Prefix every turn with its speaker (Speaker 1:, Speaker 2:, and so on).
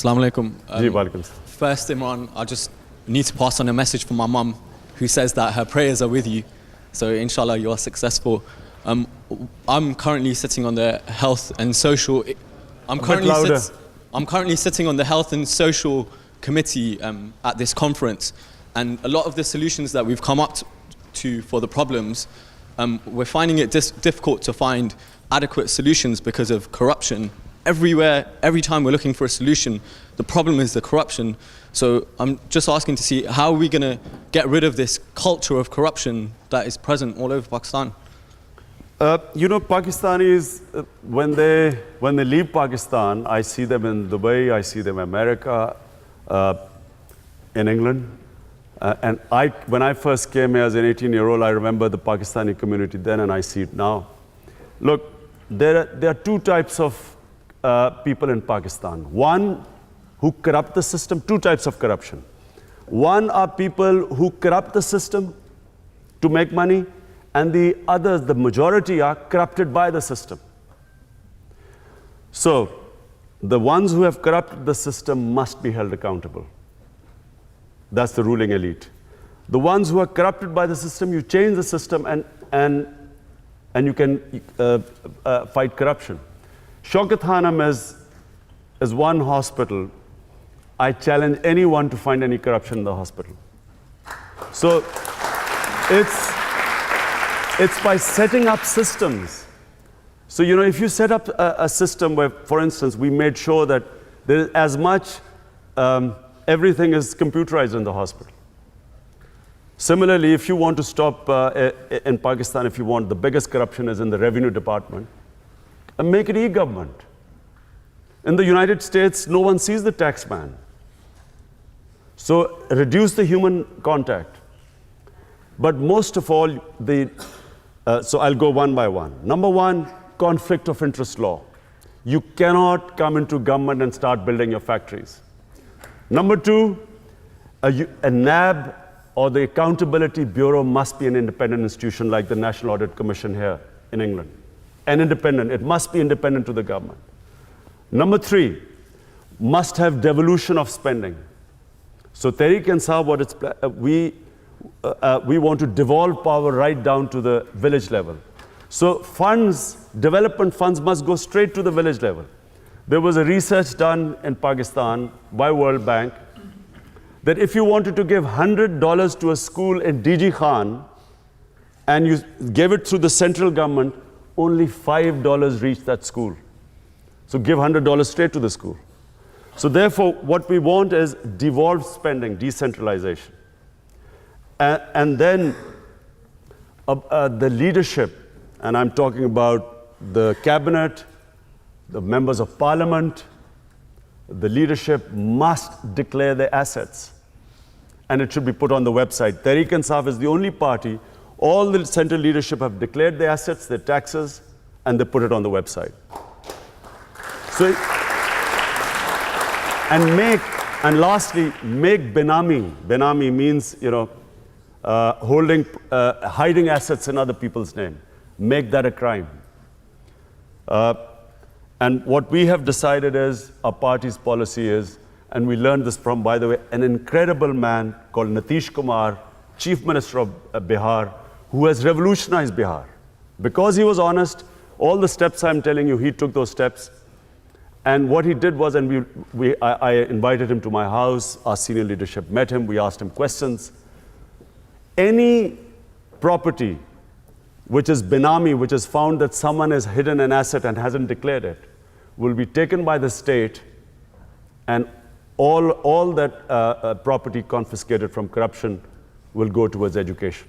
Speaker 1: Assalamu alaikum.
Speaker 2: Ji, walaikum.
Speaker 1: First, Imran, I just need to pass on a message from my mum, who says that her prayers are with you. So, inshallah, you are successful. I'm currently sitting on the health and social. I'm currently sitting on the health and social committee at this conference, and a lot of the solutions that we've come up to for the problems, we're finding it difficult to find adequate solutions because of corruption. Everywhere, every time we're looking for a solution, the problem is the corruption. So I'm just asking to see how are we going to get rid of this culture of corruption that is present all over Pakistan?
Speaker 2: You know, Pakistanis, when they leave Pakistan, I see them in Dubai, I see them in America, in England. And when I first came here as an 18-year-old, I remember the Pakistani community then, and I see it now. Look, there are two types of people in Pakistan. One, who corrupt the system, two types of corruption. One are people who corrupt the system to make money, and the others, the majority, are corrupted by the system. So, the ones who have corrupted the system must be held accountable. That's the ruling elite. The ones who are corrupted by the system, you change the system and you can fight corruption. Shaukat Khanam is one hospital. I challenge anyone to find any corruption in the hospital. So it's by setting up systems. So, you know, if you set up a system where, for instance, we made sure that there is as much, everything is computerized in the hospital. Similarly, if you want to stop, in Pakistan, if you want, the biggest corruption is in the revenue department, and make it e-government. In the United States, no one sees the tax man. So reduce the human contact. But most of all, so I'll go one by one. Number one, conflict of interest law. You cannot come into government and start building your factories. Number two, a NAB or the Accountability Bureau must be an independent institution like the National Audit Commission here in England. And independent, it must be independent to the government. Number three, must have devolution of spending. So Tehreek-e-Insaf, we want to devolve power right down to the village level. So funds, development funds must go straight to the village level. There was a research done in Pakistan by World Bank that if you wanted to give $100 to a school in DG Khan and you gave it through the central government, only $5 reached that school. So give $100 straight to the school. So therefore, what we want is devolved spending, decentralization. And then the leadership, and I'm talking about the cabinet, the members of parliament, the leadership must declare their assets. And it should be put on the website. Tehreek-e-Insaf is the only party. All the central leadership have declared their assets, their taxes, and they put it on the website. So, and lastly, make benami. Benami means, you know, hiding assets in other people's name. Make that a crime. And what we have decided is, our party's policy is, and we learned this from, by the way, an incredible man called Nitish Kumar, Chief Minister of Bihar, who has revolutionized Bihar. Because he was honest, all the steps I'm telling you, he took those steps. And what he did was, and I invited him to my house, our senior leadership met him, we asked him questions. Any property which is benami, which is found that someone has hidden an asset and hasn't declared it, will be taken by the state, and all that property confiscated from corruption will go towards education.